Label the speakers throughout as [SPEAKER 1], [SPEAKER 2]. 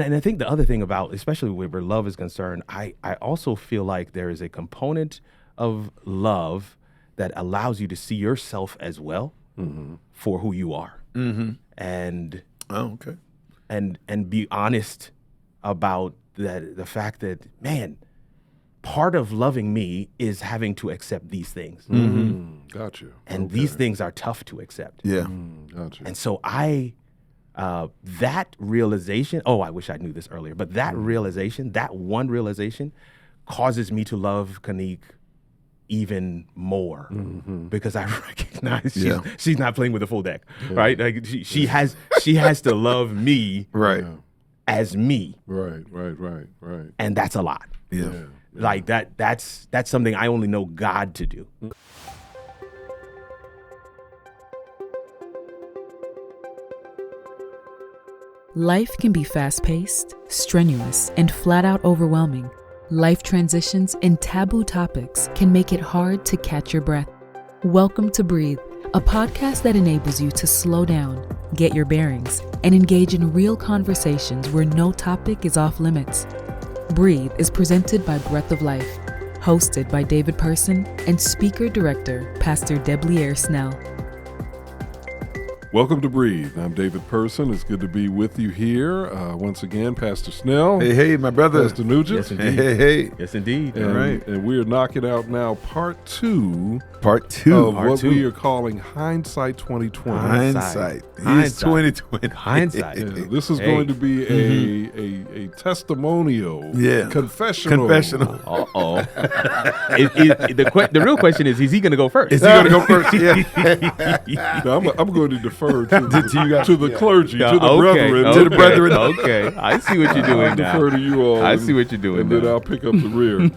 [SPEAKER 1] And I think the other thing about, especially where love is concerned, I also feel like there is a component of love that allows you to see yourself as well for who you are. And and be honest about the fact that, man, part of loving me is having to accept these things.
[SPEAKER 2] Got you.
[SPEAKER 1] And these things are tough to accept.
[SPEAKER 3] Yeah.
[SPEAKER 2] Got you.
[SPEAKER 1] And so that realization, I wish I knew this earlier, but that realization, that one realization causes me to love Kanique even more because I recognize she's not playing with a full deck, right? Like she has to love me as me.
[SPEAKER 2] Right.
[SPEAKER 1] And that's a lot.
[SPEAKER 3] Yeah.
[SPEAKER 1] Like that's something I only know God to do.
[SPEAKER 4] Life can be fast-paced, strenuous, and flat-out overwhelming. Life transitions and taboo topics can make it hard to catch your breath. Welcome to Breathe, a podcast that enables you to slow down, get your bearings, and engage in real conversations where no topic is off limits. Breathe is presented by Breath of Life, hosted by David Person and speaker-director Pastor Debleaire Snell.
[SPEAKER 2] Welcome to Breathe. I'm David Person. It's good to be with you here. Once again, Pastor Snell.
[SPEAKER 3] Hey, my brother.
[SPEAKER 2] Pastor Nugent.
[SPEAKER 1] Yes, indeed.
[SPEAKER 3] Hey.
[SPEAKER 1] Yes, indeed.
[SPEAKER 2] And,
[SPEAKER 3] All right.
[SPEAKER 2] and we're knocking out now part two
[SPEAKER 3] Part two.
[SPEAKER 2] of what we are calling Hindsight 2020.
[SPEAKER 3] Hindsight.
[SPEAKER 1] Hindsight.
[SPEAKER 3] He's 2020.
[SPEAKER 1] Hindsight.
[SPEAKER 2] Yeah, this is going to be a testimonial, confessional.
[SPEAKER 1] Uh-oh. The real question is he going to go first?
[SPEAKER 3] Is he going to go first?
[SPEAKER 2] Now, I'm going to defer to the clergy, to the brethren.
[SPEAKER 1] Okay,
[SPEAKER 3] to the brethren.
[SPEAKER 1] Okay, I see what you're doing
[SPEAKER 2] I'll
[SPEAKER 1] now.
[SPEAKER 2] defer to you all.
[SPEAKER 1] I see what you're doing
[SPEAKER 2] and
[SPEAKER 1] now.
[SPEAKER 2] then I'll pick up the rear.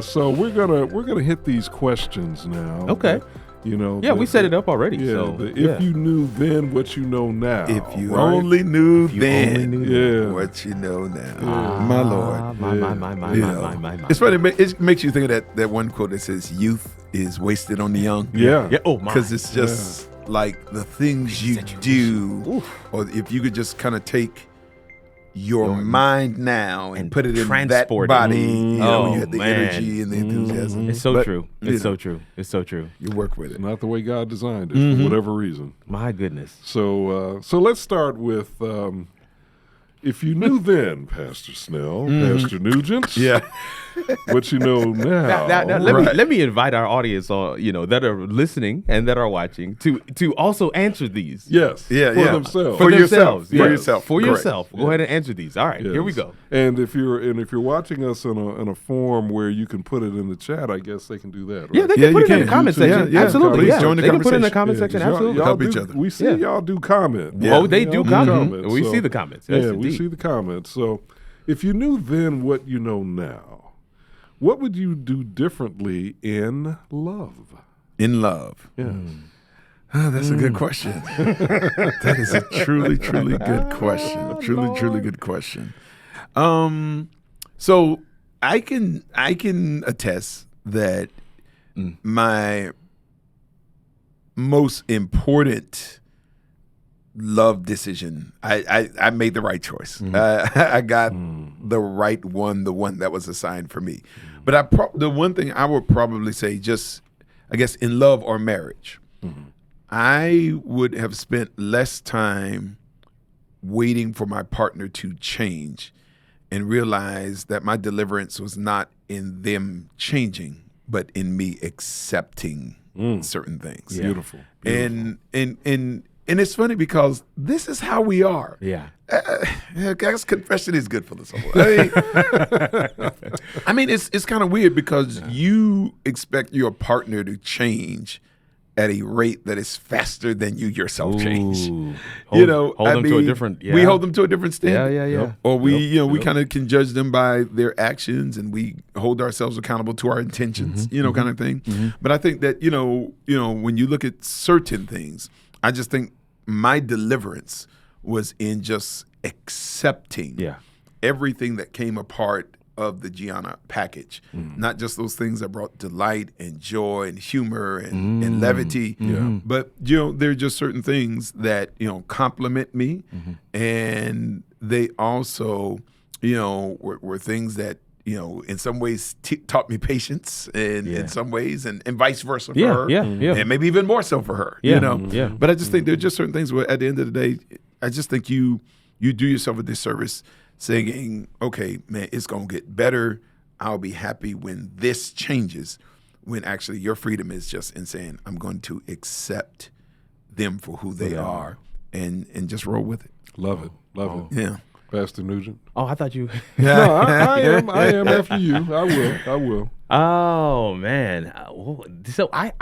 [SPEAKER 2] So we're gonna hit these questions now.
[SPEAKER 1] Okay.
[SPEAKER 2] You know.
[SPEAKER 1] Yeah, we set it up already.
[SPEAKER 2] Yeah.
[SPEAKER 1] So,
[SPEAKER 2] If you knew then what you know now.
[SPEAKER 3] If you
[SPEAKER 2] right?
[SPEAKER 3] only knew then
[SPEAKER 1] only knew
[SPEAKER 3] what you know now. My Lord.
[SPEAKER 1] My.
[SPEAKER 3] It's funny. It makes you think of that one quote that says, "Youth is wasted on the young."
[SPEAKER 2] Yeah.
[SPEAKER 1] Yeah. Oh my.
[SPEAKER 3] Because it's just like the things you do, or if you could just kind of take your mind now and put it in that
[SPEAKER 1] transport it.
[SPEAKER 3] body, you know, you had the
[SPEAKER 1] man.
[SPEAKER 3] energy and the enthusiasm.
[SPEAKER 1] It's so
[SPEAKER 3] But,
[SPEAKER 1] true.
[SPEAKER 3] you
[SPEAKER 1] It's
[SPEAKER 3] know,
[SPEAKER 1] so true. It's so true.
[SPEAKER 3] You work with it.
[SPEAKER 2] It's not the way God designed it for whatever reason.
[SPEAKER 1] My goodness.
[SPEAKER 2] So let's start with if you knew then, Pastor Snell, Pastor Nugent.
[SPEAKER 3] Yeah.
[SPEAKER 2] What you know now.
[SPEAKER 1] Now, let me invite our audience, that are listening and that are watching, to also answer these.
[SPEAKER 2] Yes.
[SPEAKER 3] Yeah,
[SPEAKER 2] for
[SPEAKER 3] yeah.
[SPEAKER 2] themselves.
[SPEAKER 3] For yourself.
[SPEAKER 1] Yes.
[SPEAKER 3] For yourself.
[SPEAKER 1] For
[SPEAKER 3] Correct.
[SPEAKER 1] yourself. Go ahead and answer these. All right, here we
[SPEAKER 2] Yes.
[SPEAKER 1] go.
[SPEAKER 2] And if you're watching us in a form where you can put it in the chat, I guess they can do that. Right?
[SPEAKER 1] Yeah, they
[SPEAKER 3] Yeah,
[SPEAKER 1] can put
[SPEAKER 3] you
[SPEAKER 1] it in the
[SPEAKER 3] can.
[SPEAKER 1] comment section.
[SPEAKER 3] Yeah,
[SPEAKER 1] Absolutely.
[SPEAKER 3] please
[SPEAKER 1] Yeah.
[SPEAKER 3] join the
[SPEAKER 1] They can put it in the
[SPEAKER 3] conversation.
[SPEAKER 1] comment
[SPEAKER 2] Yeah,
[SPEAKER 1] section.
[SPEAKER 2] 'cause
[SPEAKER 1] Absolutely.
[SPEAKER 2] Y'all
[SPEAKER 3] Help
[SPEAKER 2] do,
[SPEAKER 3] each other.
[SPEAKER 2] We see
[SPEAKER 1] Yeah.
[SPEAKER 2] y'all do comment.
[SPEAKER 3] Yeah.
[SPEAKER 1] Oh, they do
[SPEAKER 2] Y'all
[SPEAKER 1] comment. We
[SPEAKER 2] so-
[SPEAKER 1] see the comments. Yes,
[SPEAKER 2] yeah, we
[SPEAKER 1] indeed.
[SPEAKER 2] see the comments. So if you knew then what you know now, what would you do differently in love?
[SPEAKER 3] In love.
[SPEAKER 2] Yes.
[SPEAKER 3] That's a good question. That is a truly, truly good question. Truly good question. So I can attest that my most important love decision, I made the right choice. I got the right one, the one that was assigned for me. But the one thing I would probably say, just I guess in love or marriage, I would have spent less time waiting for my partner to change and realize that my deliverance was not in them changing, but in me accepting certain things.
[SPEAKER 1] Yeah.
[SPEAKER 2] Beautiful.
[SPEAKER 3] And it's funny because this is how we are.
[SPEAKER 1] Yeah.
[SPEAKER 3] I guess confession is good for the soul. I mean, it's kind of weird because you expect your partner to change at a rate that is faster than you yourself change.
[SPEAKER 1] Ooh.
[SPEAKER 3] You know,
[SPEAKER 1] hold them to a different. Yeah.
[SPEAKER 3] we hold them to a different standard.
[SPEAKER 1] Yeah.
[SPEAKER 2] Yep.
[SPEAKER 3] Or we kind of can judge them by their actions, and we hold ourselves accountable to our intentions, kind of thing. But I think that, when you look at certain things, I just think my deliverance was in just accepting everything that came a part of the Gianna package, not just those things that brought delight and joy and humor and levity, but there are just certain things that compliment me and they also, were things that, in some ways taught me patience, and in some ways, and vice versa for her. And maybe even more so for her, But I just think there are just certain things where at the end of the day, I just think you do yourself a disservice saying, okay, man, it's going to get better. I'll be happy when this changes, when actually your freedom is just in saying, I'm going to accept them for who they are and just roll with it.
[SPEAKER 2] Love it. Love it.
[SPEAKER 3] Yeah.
[SPEAKER 2] Pastor Nugent.
[SPEAKER 1] Oh, I thought you.
[SPEAKER 2] No, I am after you. I will.
[SPEAKER 1] Oh man. So I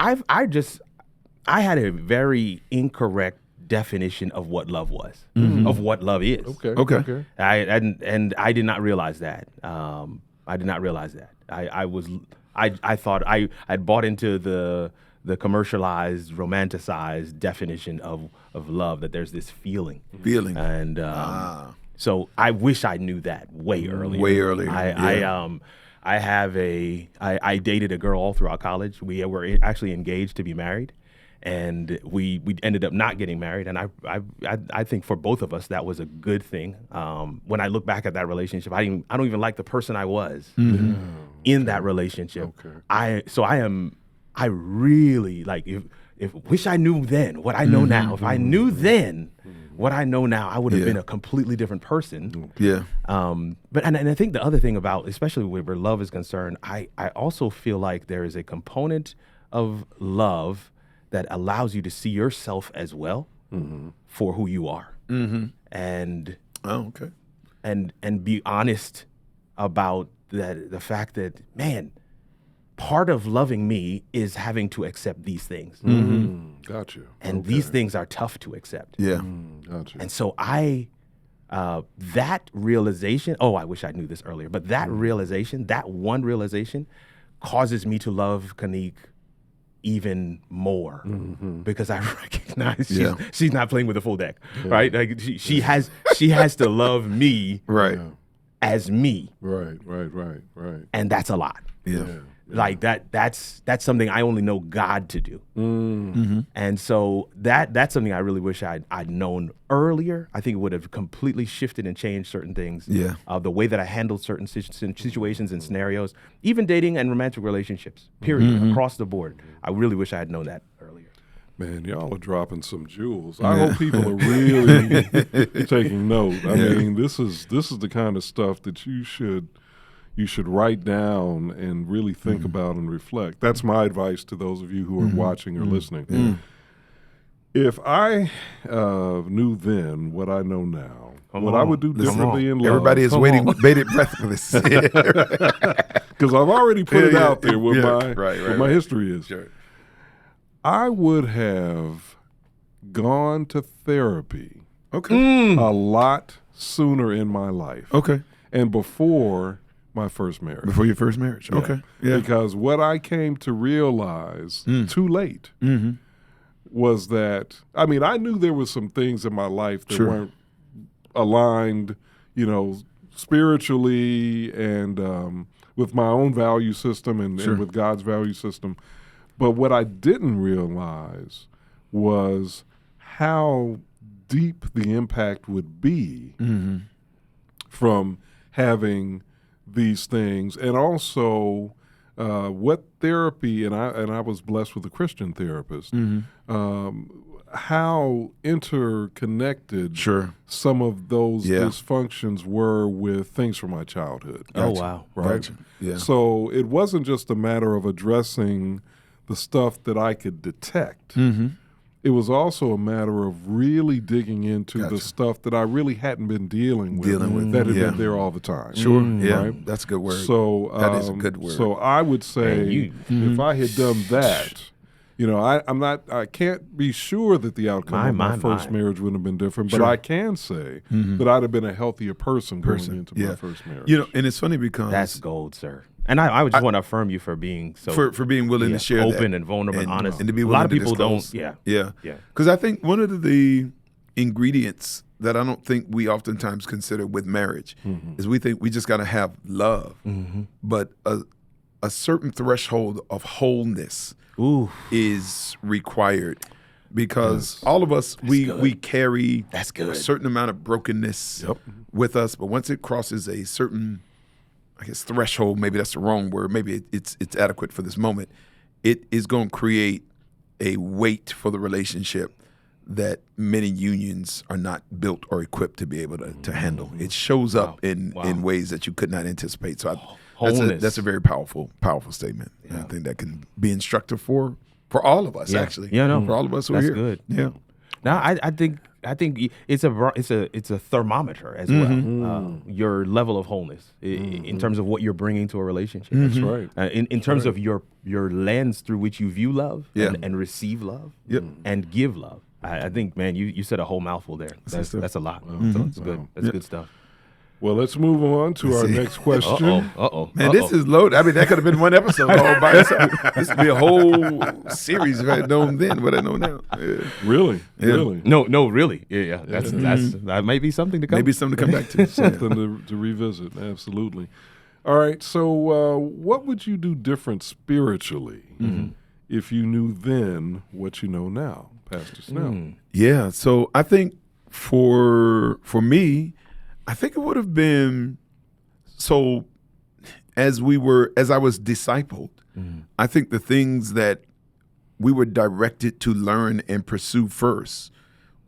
[SPEAKER 1] had a very incorrect definition of what love was, of what love is.
[SPEAKER 2] Okay.
[SPEAKER 1] I did not realize that. I did not realize that. I thought I'd bought into the commercialized, romanticized definition of love, that there's this feeling. And so I wish I knew that way earlier.
[SPEAKER 3] Way earlier.
[SPEAKER 1] I dated a girl all throughout college. We were actually engaged to be married, and we ended up not getting married. And I think for both of us that was a good thing. When I look back at that relationship, I don't even like the person I was in that relationship. I really like if wish I knew then what I know now. If I knew then what I know now, I would have been a completely different person.
[SPEAKER 3] Yeah.
[SPEAKER 1] But I think the other thing about, especially where love is concerned, I also feel like there is a component of love that allows you to see yourself as well for who you are, and and be honest about the fact that, man, part of loving me is having to accept these things.
[SPEAKER 2] Gotcha.
[SPEAKER 1] And these things are tough to accept.
[SPEAKER 3] Yeah.
[SPEAKER 2] Gotcha.
[SPEAKER 1] And so that realization, I wish I knew this earlier, but that realization, that one realization causes me to love Kanique even more, because I recognize she's not playing with a full deck, right? Like she has to love me as me.
[SPEAKER 2] Right.
[SPEAKER 1] And that's a lot.
[SPEAKER 3] Yeah.
[SPEAKER 1] Like that's something I only know God to do. And so that's something I really wish I'd known earlier. I think it would have completely shifted and changed certain things.
[SPEAKER 3] Yeah.
[SPEAKER 1] The way that I handled certain situations and scenarios, even dating and romantic relationships, period, across the board. I really wish I had known that earlier.
[SPEAKER 2] Man, y'all are dropping some jewels. I hope people are really taking note. I mean, this is the kind of stuff that you should write down and really think about and reflect. That's my advice to those of you who are watching or listening. If I knew then what I know now, what I would do differently in love.
[SPEAKER 3] Everybody is waiting with bated breath for this.
[SPEAKER 2] Because I've already put it out there what my history is.
[SPEAKER 3] Sure.
[SPEAKER 2] I would have gone to therapy a lot sooner in my life.
[SPEAKER 3] Okay.
[SPEAKER 2] And before my first marriage.
[SPEAKER 3] Before your first marriage.
[SPEAKER 2] Yeah.
[SPEAKER 3] Okay. Yeah.
[SPEAKER 2] Because what I came to realize too late was that, I mean, I knew there was some things in my life that weren't aligned, spiritually and with my own value system and with God's value system. But what I didn't realize was how deep the impact would be from having these things, and also what therapy, and I was blessed with a Christian therapist, how interconnected some of those dysfunctions were with things from my childhood.
[SPEAKER 1] Oh, wow.
[SPEAKER 2] Right?
[SPEAKER 3] Gotcha. Yeah.
[SPEAKER 2] So it wasn't just a matter of addressing the stuff that I could detect. It was also a matter of really digging into the stuff that I really hadn't been dealing with that had been there all the time.
[SPEAKER 3] Sure. Yeah.
[SPEAKER 2] Right?
[SPEAKER 3] That's a good word.
[SPEAKER 2] So
[SPEAKER 3] that is a good word.
[SPEAKER 2] So I would say if I had done that, I can't be sure that the outcome of my first marriage wouldn't have been different, but I can say that I'd have been a healthier person going into my first marriage.
[SPEAKER 3] And it's funny because
[SPEAKER 1] that's gold, sir. And I would just want to affirm you for being so
[SPEAKER 3] for being willing to share
[SPEAKER 1] open
[SPEAKER 3] that.
[SPEAKER 1] and vulnerable and honest.
[SPEAKER 3] And to be
[SPEAKER 1] a
[SPEAKER 3] willing
[SPEAKER 1] lot of
[SPEAKER 3] to
[SPEAKER 1] people
[SPEAKER 3] disclose.
[SPEAKER 1] don't.
[SPEAKER 3] Yeah. Because I think one of the ingredients that I don't think we oftentimes consider with marriage is we think we just got to have love, but a certain threshold of wholeness is required because all of us, we carry
[SPEAKER 1] That's good.
[SPEAKER 3] a certain amount of brokenness with us, but once it crosses a certain, I guess, threshold, maybe that's the wrong word, maybe it's adequate for this moment, it is going to create a weight for the relationship that many unions are not built or equipped to be able to handle. It shows up in ways that you could not anticipate. So that's a very powerful statement. Yeah. And I think that can be instructive for all of us, actually.
[SPEAKER 1] Yeah, no.
[SPEAKER 3] For all of us who are
[SPEAKER 1] that's
[SPEAKER 3] here.
[SPEAKER 1] Good.
[SPEAKER 3] Yeah.
[SPEAKER 1] Now, I think it's a thermometer as well. Your level of wholeness in terms of what you're bringing to a relationship.
[SPEAKER 2] That's right.
[SPEAKER 1] In terms of your lens through which you view love and receive love and give love. I think, man, you said a whole mouthful there. That's a lot. That's good. That's good stuff.
[SPEAKER 2] Well, let's move on to our next question.
[SPEAKER 3] Man, this is loaded. I mean, that could have been one episode all by itself. This could be a whole series if I had known then what I know now. Yeah.
[SPEAKER 2] Really?
[SPEAKER 3] Yeah.
[SPEAKER 2] Really?
[SPEAKER 1] No, really. Yeah. That might be something to come.
[SPEAKER 3] Maybe something to come back to.
[SPEAKER 2] Something to revisit. Absolutely. All right. So, what would you do different spiritually if you knew then what you know now, Pastor Snell?
[SPEAKER 3] Yeah. So I think for me, I think it would have been so as I was discipled, I think the things that we were directed to learn and pursue first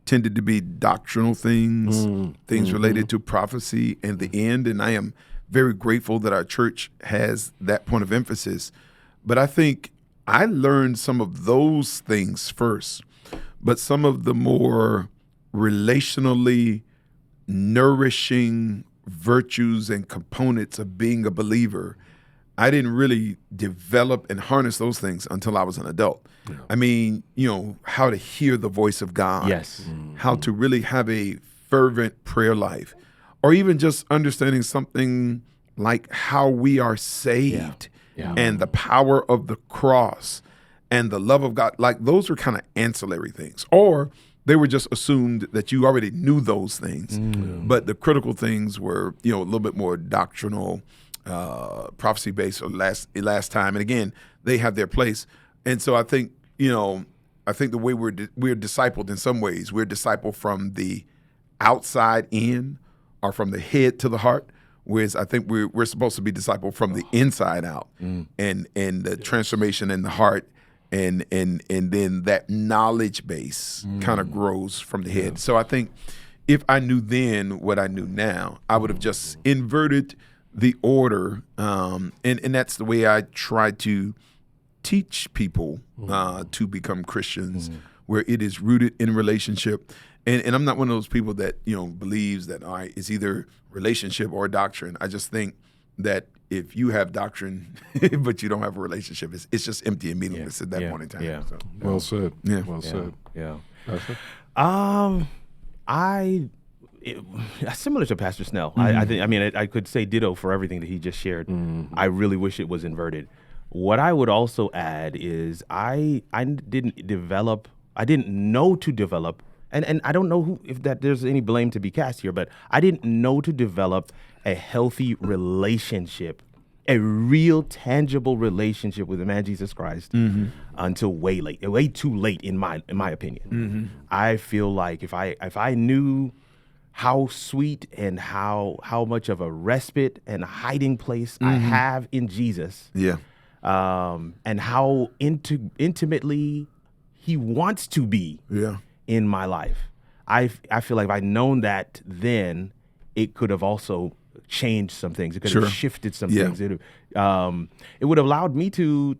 [SPEAKER 3] tended to be doctrinal things, things related to prophecy and the end. And I am very grateful that our church has that point of emphasis. But I think I learned some of those things first, but some of the more relationally nourishing virtues and components of being a believer, I didn't really develop and harness those things until I was an adult. Yeah. I mean, how to hear the voice of God.
[SPEAKER 1] Yes.
[SPEAKER 3] How to really have a fervent prayer life, or even just understanding something like how we are saved and the power of the cross and the love of God. Like, those were kind of ancillary things, or they were just assumed that you already knew those things. But the critical things were, a little bit more doctrinal, prophecy-based, or last time. And again, they have their place. And so I think, the way we're discipled in some ways, we're discipled from the outside in, or from the head to the heart. Whereas I think we're supposed to be discipled from the inside out, and the transformation in the heart. And then that knowledge base kind of grows from the head. So I think if I knew then what I knew now, I would have just inverted the order. And that's the way I try to teach people to become Christians, where it is rooted in relationship. And I'm not one of those people that, believes that, all right, it's either relationship or doctrine. I just think that if you have doctrine but you don't have a relationship, it's just empty and meaningless at that point in time.
[SPEAKER 1] Yeah.
[SPEAKER 3] So.
[SPEAKER 2] Well said.
[SPEAKER 3] Yeah.
[SPEAKER 2] Well said.
[SPEAKER 1] Yeah. Similar to Pastor Snell. I could say ditto for everything that he just shared. I really wish it was inverted. What I would also add is I didn't know to develop, and I don't know if there's any blame to be cast here, but I didn't know to develop a healthy relationship, a real tangible relationship with the man Jesus Christ until way too late in my opinion. I feel like if I knew how sweet and how much of a respite and hiding place I have in Jesus, and how intimately he wants to be in my life, I feel like if I'd known that then, it could have also changed some things. It could have shifted some things. It would have allowed me to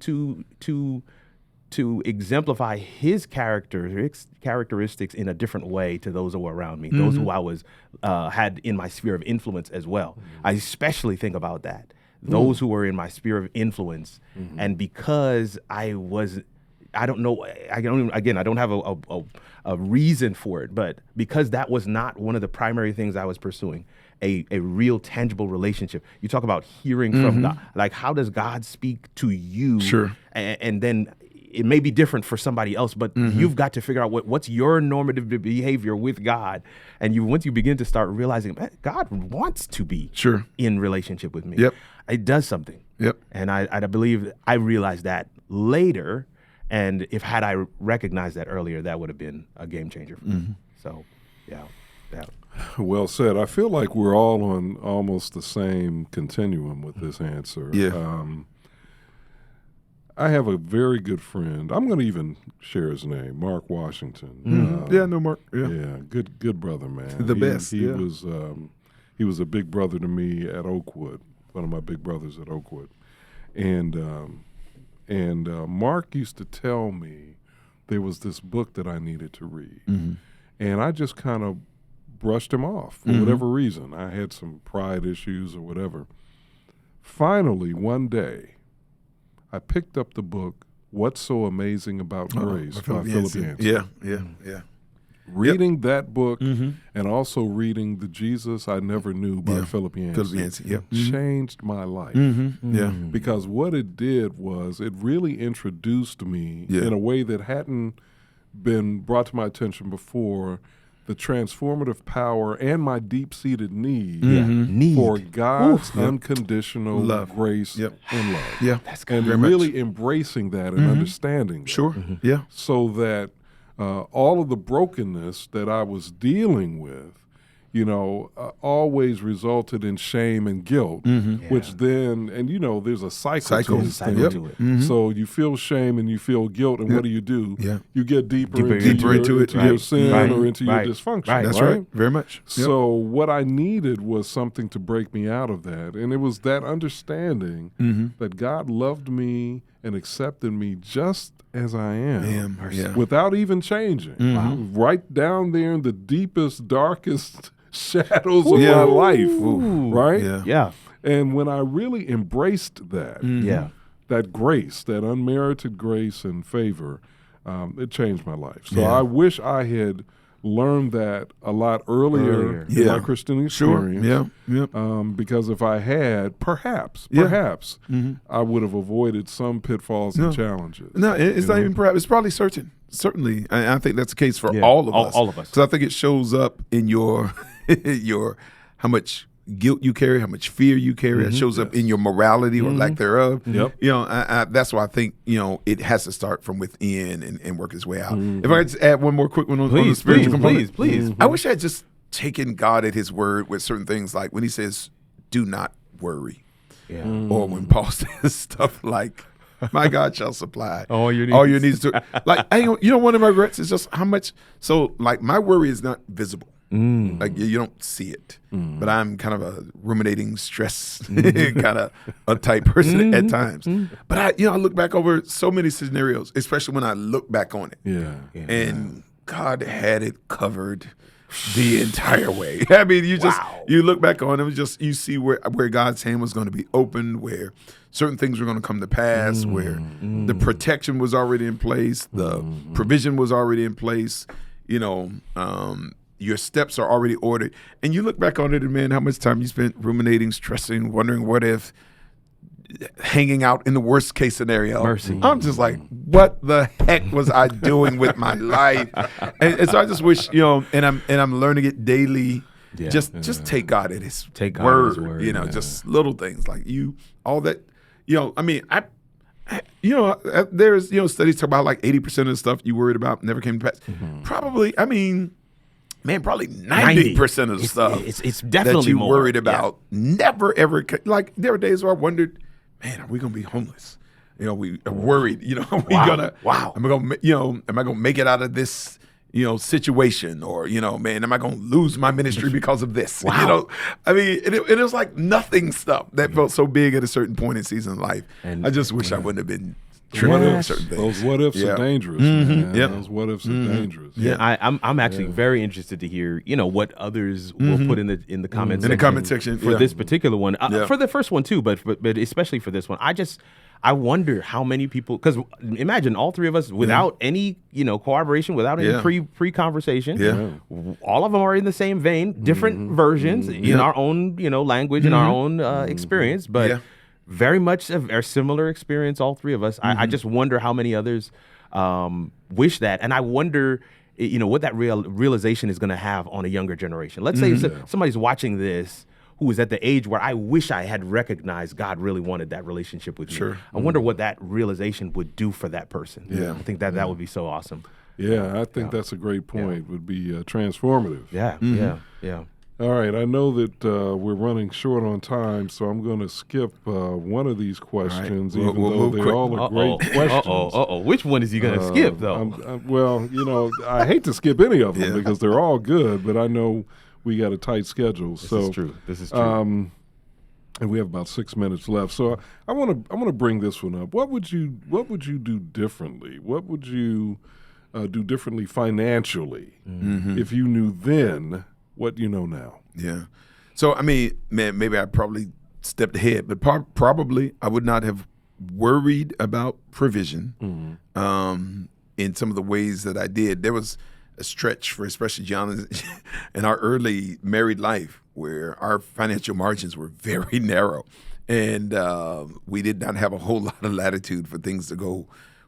[SPEAKER 1] exemplify his characteristics in a different way to those who were around me, those who I was had in my sphere of influence as well. I especially think about that. Those who were in my sphere of influence, and because I don't know. I don't have a reason for it, but because that was not one of the primary things I was pursuing, a real tangible relationship. You talk about hearing from God. Like, how does God speak to you? Sure. And then it may be different for somebody else, but you've got to figure out what's your normative behavior with God. And once you begin to start realizing, man, God wants to be in relationship with me. It does something. And I believe I realized that later. And if had I recognized that earlier, that would have been a game changer for me. So, yeah.
[SPEAKER 2] Well said. I feel like we're all on almost the same continuum with this answer.
[SPEAKER 3] Yeah.
[SPEAKER 2] I have a very good friend. I'm going to even share his name, Mark Washington.
[SPEAKER 3] Yeah, no, Mark.
[SPEAKER 2] Yeah, good brother, man.
[SPEAKER 3] The best.
[SPEAKER 2] He was a big brother to me at Oakwood, one of my big brothers at Oakwood, and Mark used to tell me there was this book that I needed to read, and I just kind of brushed him off for whatever reason. I had some pride issues or whatever. Finally, one day, I picked up the book, What's So Amazing About Grace by Philip Yancey.
[SPEAKER 3] Yeah.
[SPEAKER 2] Reading that book and also reading The Jesus I Never Knew by Philip Yancey changed my life. Because what it did was it really introduced me in a way that hadn't been brought to my attention before, the transformative power and my deep-seated need for God's unconditional grace and love.
[SPEAKER 3] Yeah,
[SPEAKER 2] that's good. And really embracing that and understanding that.
[SPEAKER 3] Sure. Yeah.
[SPEAKER 2] So that all of the brokenness that I was dealing with, always resulted in shame and guilt, which then, and there's a cycle to this thing. So you feel shame and you feel guilt, and what do? You get deeper into your sin or into your dysfunction.
[SPEAKER 3] That's right. Very much.
[SPEAKER 2] So what I needed was something to break me out of that, and it was that understanding that God loved me and accepted me just as I am, without even changing. Right down there in the deepest, darkest shadows of my life, right?
[SPEAKER 1] Yeah.
[SPEAKER 2] And when I really embraced that, that grace, that unmerited grace and favor, it changed my life. So I wish I had learned that a lot earlier in my Christian experience. Because if I had, perhaps, I would have avoided some pitfalls and challenges.
[SPEAKER 3] No, it's not even perhaps. It's probably certain. Certainly, I think that's the case for all of us.
[SPEAKER 1] All of us.
[SPEAKER 3] Because I think it shows up in your how much guilt you carry, how much fear you carry. It shows up in your morality or lack thereof. That's why I think it has to start from within and work its way out. If I could just add one more quick one on the spiritual component.
[SPEAKER 1] Please.
[SPEAKER 3] I wish I had just taken God at His word with certain things, like when He says, "Do not worry," or when Paul says stuff like, "My God shall supply all your needs." Like, one of my regrets is just how much. So, like, my worry is not visible. Like, you don't see it. But I'm kind of a ruminating, stress kind of a type person at times. But I look back over so many scenarios, especially when I look back on it. And God had it covered the entire way. I mean, you look back on it, you see where God's hand was going to be opened, where certain things were going to come to pass, where the protection was already in place, the provision was already in place. Your steps are already ordered, and you look back on it, and man, how much time you spent ruminating, stressing, wondering what if, hanging out in the worst case scenario.
[SPEAKER 1] Mercy.
[SPEAKER 3] I'm just like, what the heck was I doing with my life? And so I just wish, and I'm learning it daily. Just take God at His word. Just little things like all that. I mean, there's studies talk about like 80% of the stuff you worried about never came to pass. Probably, probably 90% of the stuff
[SPEAKER 1] it's definitely
[SPEAKER 3] that you
[SPEAKER 1] more
[SPEAKER 3] worried about never ever. Like, there were days where I wondered, man, are we gonna be homeless? We are worried. Am I gonna make it out of this situation, or man, am I gonna lose my ministry because of this? It was like nothing stuff that felt so big at a certain point in season of life. And I just wish I wouldn't have been triggering certain things.
[SPEAKER 2] Those what ifs are dangerous. Man. Those what ifs are dangerous.
[SPEAKER 1] I'm actually very interested to hear what others will put in the comment section.
[SPEAKER 3] In the comment section
[SPEAKER 1] for this particular one. For the first one too, but especially for this one. I wonder how many people, because imagine all three of us without any, cooperation, without any pre-conversation. All of them are in the same vein, different versions in our own, language and our own experience, but very much a similar experience, all three of us. I just wonder how many others wish that, and I wonder, what that realization is going to have on a younger generation. Let's say somebody's watching this who was at the age where I wish I had recognized God really wanted that relationship with me. I wonder what that realization would do for that person.
[SPEAKER 2] Yeah.
[SPEAKER 1] I think that would be so awesome.
[SPEAKER 2] Yeah, I think that's a great point. Would be transformative.
[SPEAKER 1] Yeah.
[SPEAKER 2] All right, I know that we're running short on time, so I'm going to skip one of these questions,
[SPEAKER 3] Right.
[SPEAKER 2] even though they all are great questions.
[SPEAKER 1] Which one is he going to skip, though?
[SPEAKER 2] Well, I hate to skip any of them because they're all good, but I know we got a tight schedule.
[SPEAKER 1] This is true.
[SPEAKER 2] And we have about 6 minutes left. So I want to bring this one up. What would you do differently? What would you do differently financially if you knew then what you know now?
[SPEAKER 3] Yeah. So, I mean, man, maybe I probably stepped ahead, but probably I would not have worried about provision in some of the ways that I did. There was a stretch for especially John in our early married life where our financial margins were very narrow, and we did not have a whole lot of latitude for things to go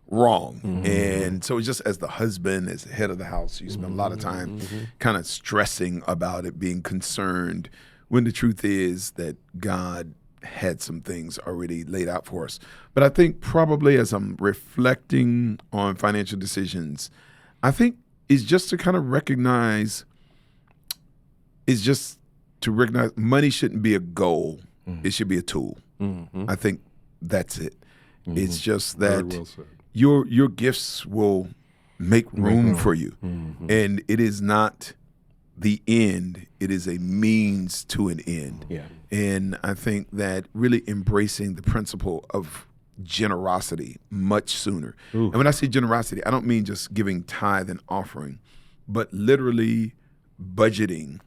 [SPEAKER 3] wrong. And so just as the husband, as the head of the house, you spend a lot of time kind of stressing about it, being concerned, when the truth is that God had some things already laid out for us. But I think probably as I'm reflecting on financial decisions, I think it's just to kind of recognize, money shouldn't be a goal. It should be a tool. I think that's it. It's just that
[SPEAKER 2] Very well said.
[SPEAKER 3] Your gifts will make room for you. And it is not the end. It is a means to an end.
[SPEAKER 1] Yeah.
[SPEAKER 3] And I think that really embracing the principle of generosity much sooner. And when I say generosity, I don't mean just giving tithe and offering, but literally budgeting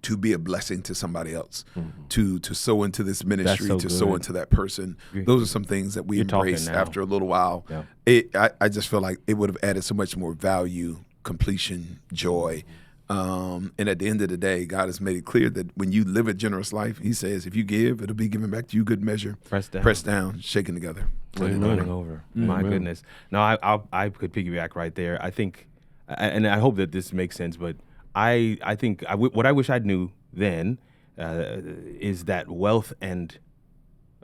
[SPEAKER 3] to be a blessing to somebody else, to sow into this ministry, to sow into that person. Those are some things that we embrace after a little while. I just feel like it would have added so much more value, completion, joy. And at the end of the day, God has made it clear that when you live a generous life, he says, if you give, it'll be given back to you, good measure, pressed down, shaken together.
[SPEAKER 1] Running over. My goodness. No, I could piggyback right there. I think, and I hope that this makes sense, but I think what I wish I knew then is that wealth and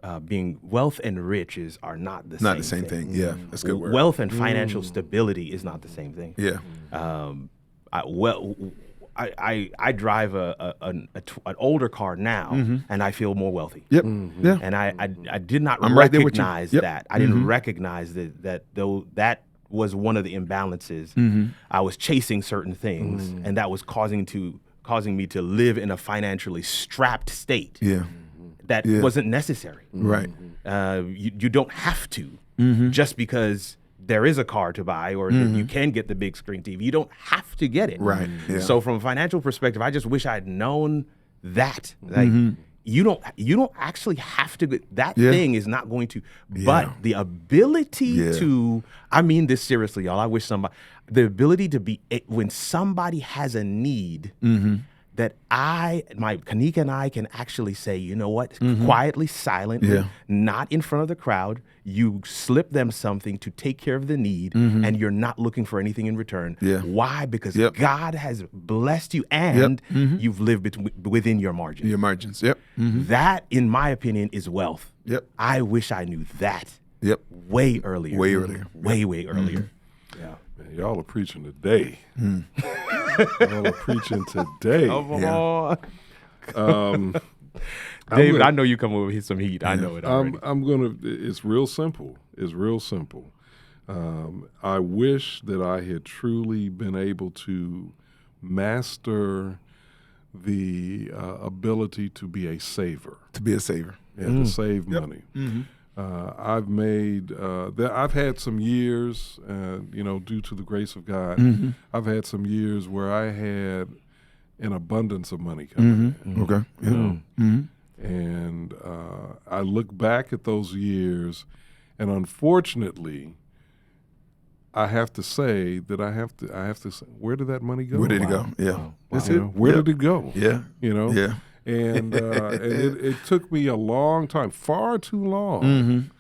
[SPEAKER 1] riches are not the same thing.
[SPEAKER 3] Yeah, that's a good word.
[SPEAKER 1] Wealth and financial stability is not the same thing.
[SPEAKER 3] Yeah.
[SPEAKER 1] I drive an older car now, and I feel more wealthy.
[SPEAKER 3] Yep. Yeah.
[SPEAKER 1] And I did not
[SPEAKER 3] I'm right there with you.
[SPEAKER 1] recognize
[SPEAKER 3] Yep.
[SPEAKER 1] that. I didn't recognize that though that was one of the imbalances. I was chasing certain things, and that was causing me to live in a financially strapped state.
[SPEAKER 3] Yeah.
[SPEAKER 1] That wasn't necessary.
[SPEAKER 3] Right.
[SPEAKER 1] You don't have to just because there is a car to buy or that you can get the big screen TV. You don't have to get it.
[SPEAKER 3] Right. Yeah.
[SPEAKER 1] So from a financial perspective, I just wish I'd known that. Like you don't actually have to. That thing is not going to. But the ability to. I mean this seriously, y'all. I wish the ability to be when somebody has a need. That Kanika and I can actually say, you know what, quietly, silently, not in front of the crowd, you slip them something to take care of the need, and you're not looking for anything in return. Why? Because God has blessed you, and you've lived within your margins.
[SPEAKER 3] Your margins,
[SPEAKER 1] That, in my opinion, is wealth. I wish I knew that way earlier.
[SPEAKER 3] Way earlier.
[SPEAKER 1] Way earlier. Yeah.
[SPEAKER 2] Man, y'all are preaching today. Y'all are preaching today.
[SPEAKER 1] David, I know you come over with some heat. I know it already.
[SPEAKER 2] It's real simple. I wish that I had truly been able to master the ability to be a saver.
[SPEAKER 3] To
[SPEAKER 2] save money. I've made I've had some years, due to the grace of God, I've had some years where I had an abundance of money coming in.
[SPEAKER 3] Okay.
[SPEAKER 2] And I look back at those years, and unfortunately, I have to say that I have to say, where did that money go?
[SPEAKER 3] Where did it go? Yeah.
[SPEAKER 2] That's it. Where did it go?
[SPEAKER 3] Yeah.
[SPEAKER 2] Yeah. And it took me a long time, far too long,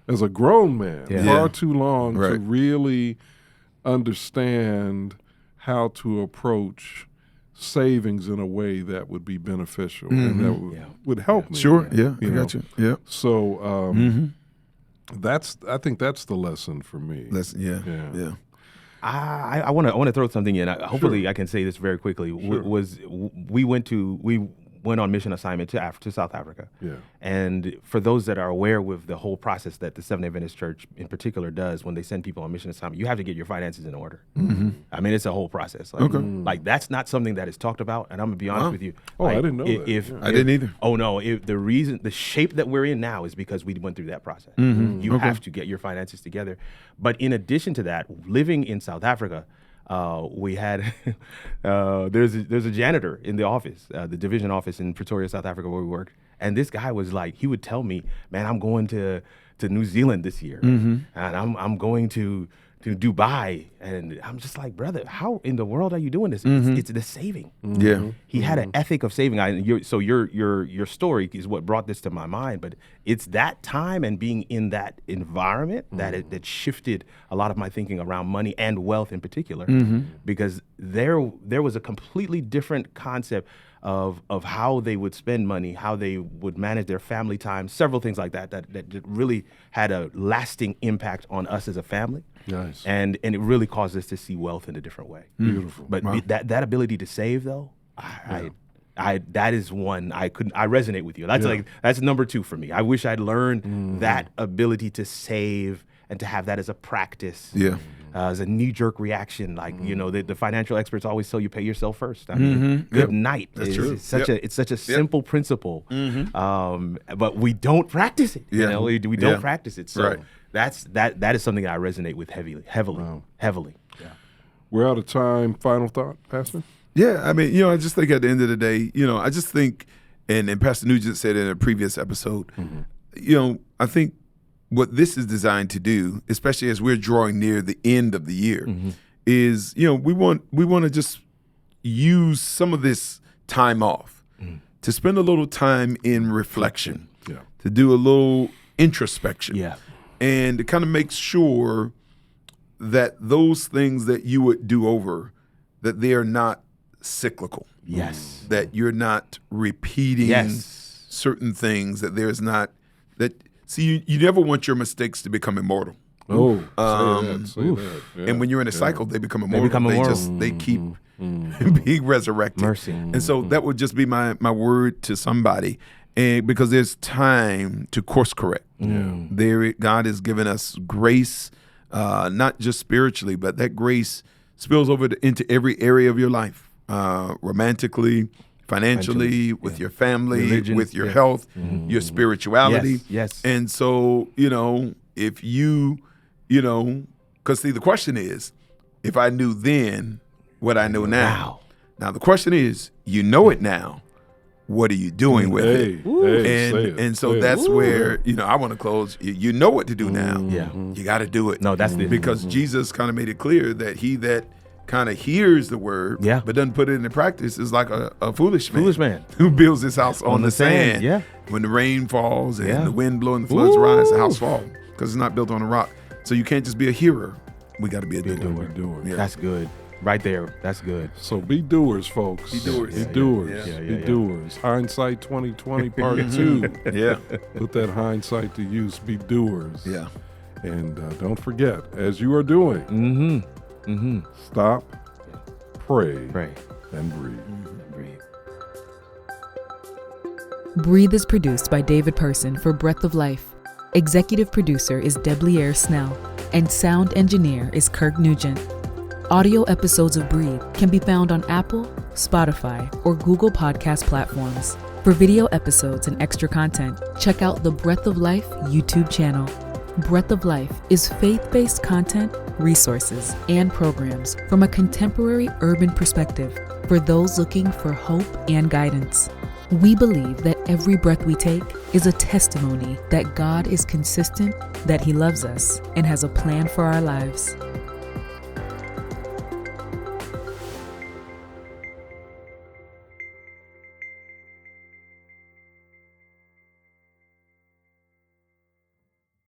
[SPEAKER 2] as a grown man, far too long to really understand how to approach savings in a way that would be beneficial and that would help me.
[SPEAKER 3] Sure. Yeah. I
[SPEAKER 2] know.
[SPEAKER 3] got you. Yeah.
[SPEAKER 2] So I think that's the lesson for me.
[SPEAKER 3] Yeah.
[SPEAKER 1] I want to throw something in. Hopefully, I can say this very quickly. We went on mission assignment to South Africa.
[SPEAKER 2] Yeah.
[SPEAKER 1] And for those that are aware with the whole process that the Seventh-day Adventist Church in particular does when they send people on mission assignment, you have to get your finances in order. I mean, it's a whole process. Like that's not something that is talked about. And I'm gonna be honest with you.
[SPEAKER 2] I didn't know that.
[SPEAKER 3] I didn't either.
[SPEAKER 1] Oh no! The shape that we're in now is because we went through that process. You have to get your finances together. But in addition to that, living in South Africa, we had there's a janitor in the office, the division office in Pretoria, South Africa, where we worked, and this guy was like, he would tell me, "Man, I'm going to New Zealand this year, and I'm going to Dubai," and I'm just like, brother, how in the world are you doing this? It's the saving.
[SPEAKER 3] Yeah.
[SPEAKER 1] He had an ethic of saving. So your story is what brought this to my mind, but it's that time and being in that environment that shifted a lot of my thinking around money and wealth in particular, because there was a completely different concept of how they would spend money, how they would manage their family time, several things like that really had a lasting impact on us as a family.
[SPEAKER 2] Nice.
[SPEAKER 1] And it really caused us to see wealth in a different way.
[SPEAKER 2] Beautiful.
[SPEAKER 1] But that ability to save, though, that is one I resonate with you. That's number 2 for me. I wish I'd learned that ability to save and to have that as a practice.
[SPEAKER 3] Yeah.
[SPEAKER 1] As a knee-jerk reaction, the financial experts always tell you pay yourself first. I mean, good night.
[SPEAKER 3] That's true.
[SPEAKER 1] It's such a simple principle, but we don't practice it.
[SPEAKER 3] Yeah.
[SPEAKER 1] You know, we don't practice it. So
[SPEAKER 3] Right.
[SPEAKER 1] that is something I resonate with heavily. Yeah.
[SPEAKER 2] We're out of time. Final thought, Pastor?
[SPEAKER 3] Yeah, I mean, I just think at the end of the day, I just think, and Pastor Nugent said in a previous episode, I think what this is designed to do, especially as we're drawing near the end of the year, is, we want to just use some of this time off to spend a little time in reflection, to do a little introspection, and to kind of make sure that those things that you would do over, that they are not cyclical.
[SPEAKER 1] Yes.
[SPEAKER 3] That you're not repeating certain things, that there's not that. See, you never want your mistakes to become immortal.
[SPEAKER 2] Oh, say that. Yeah.
[SPEAKER 3] And when you're in a cycle, they become immortal. They keep being resurrected.
[SPEAKER 1] Mercy.
[SPEAKER 3] And so that would just be my word to somebody, and because there's time to course correct. God has given us grace, not just spiritually, but that grace spills over into every area of your life, romantically, financially, with your family, religion, with your health, your spirituality.
[SPEAKER 1] Yes.
[SPEAKER 3] And so, if you, because see, the question is, if I knew then what I know now. Now, the question is, you know it now. What are you doing with it? And so that's where, I want to close. You know what to do now.
[SPEAKER 1] Yeah.
[SPEAKER 3] You got to do it.
[SPEAKER 1] No, that's the
[SPEAKER 3] because Jesus kind of made it clear that he that kind of hears the word, but doesn't put it into practice is like a foolish man who builds his house on the sand.
[SPEAKER 1] Yeah.
[SPEAKER 3] When the rain falls and the wind blows and the floods rise, the house falls because it's not built on a rock. So you can't just be a hearer. We got to be a doer.
[SPEAKER 1] Yeah. That's good. Right there. That's good.
[SPEAKER 2] So be doers, folks.
[SPEAKER 3] Be doers.
[SPEAKER 2] Be doers. Hindsight 2020 Part 2.
[SPEAKER 3] Yeah.
[SPEAKER 2] Put that hindsight to use. Be doers.
[SPEAKER 3] Yeah.
[SPEAKER 2] And don't forget, as you are doing, stop, pray, and breathe.
[SPEAKER 4] Breathe is produced by David Person for Breath of Life. Executive producer is Debleaire Snell, and sound engineer is Kirk Nugent. Audio episodes of Breathe can be found on Apple, Spotify, or Google podcast platforms. For video episodes and extra content, check out the Breath of Life YouTube channel. Breath of Life is faith-based content, resources, and programs from a contemporary urban perspective for those looking for hope and guidance. We believe that every breath we take is a testimony that God is consistent, that He loves us, and has a plan for our lives.